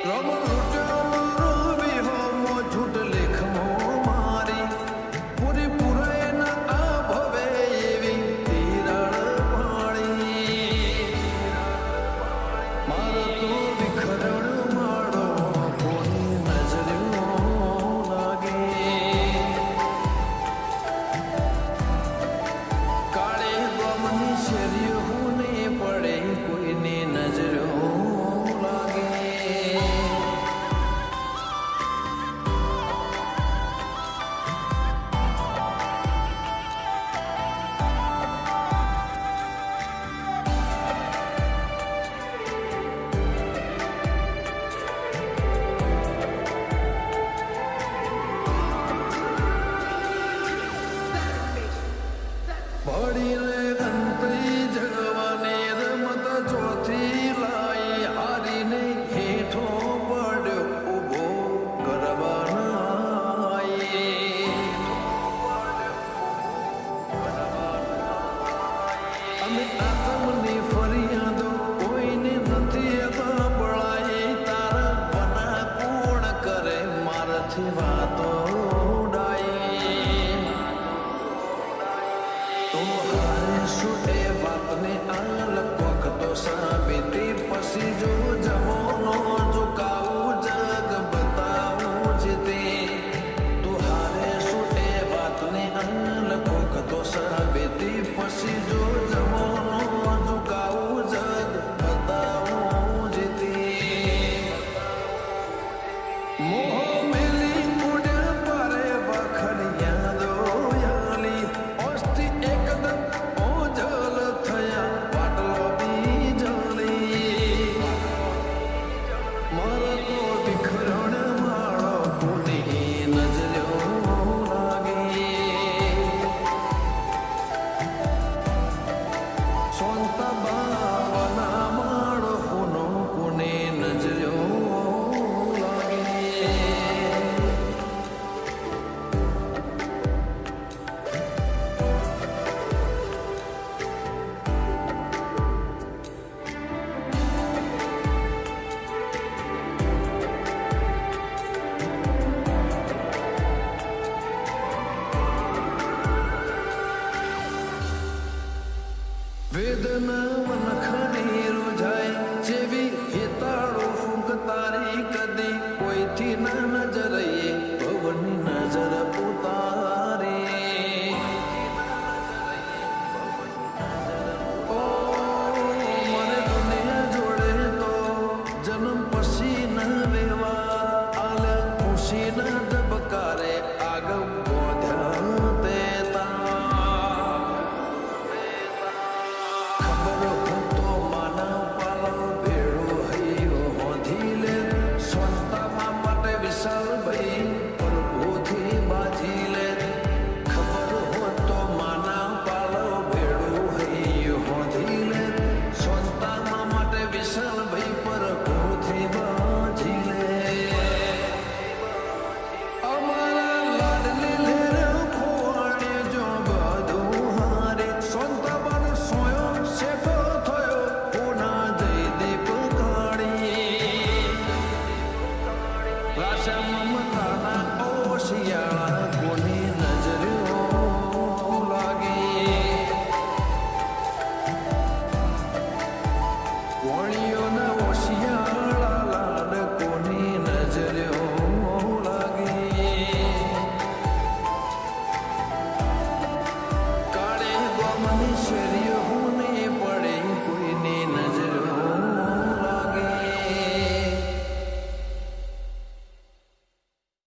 રમ લૂટ્યો વિહો મો ઝૂટ લેખમો મારી પૂરી પુરાય ના આ ભવે એવી તિરાડ પાણી મારો તો વિખરણ માળો કોની નજર્યો લાગે કાળે ગમની શેરીઓ ને પડે કોઈને નજર્યો ભળીને ગંતરી જગવાની રમત ચોથી લાઈ હારીને હેઠો પડ્યો ઉભો કરવાના અમે આતમની ફરિયાદો કોઈને નથી સાંભળાય તારા વના કોણ કરે મારાથી વાતો એ વાતને આ લખવક તો સાબિતી પછી જો જમોનો ઝુકાવું જગ બતાવું જ તે તું હારે શું એ વાતને આ લખવક તો સાબિતી પછી જો જમોનો ઝુકાવું જગ બતાવું જ તે મોહ મેલી ઉડ્યા પારે વખડિયા દો યાલી ઓસ્તી એકદમ વેદના વનખણી રૂજાય જેવી હેતાળો ફૂંક તારી કદી કોઈથી ના નજરઈએ ભવની નજર ઉતારે ઓ મને દુનિયા જોડે તો જન્મ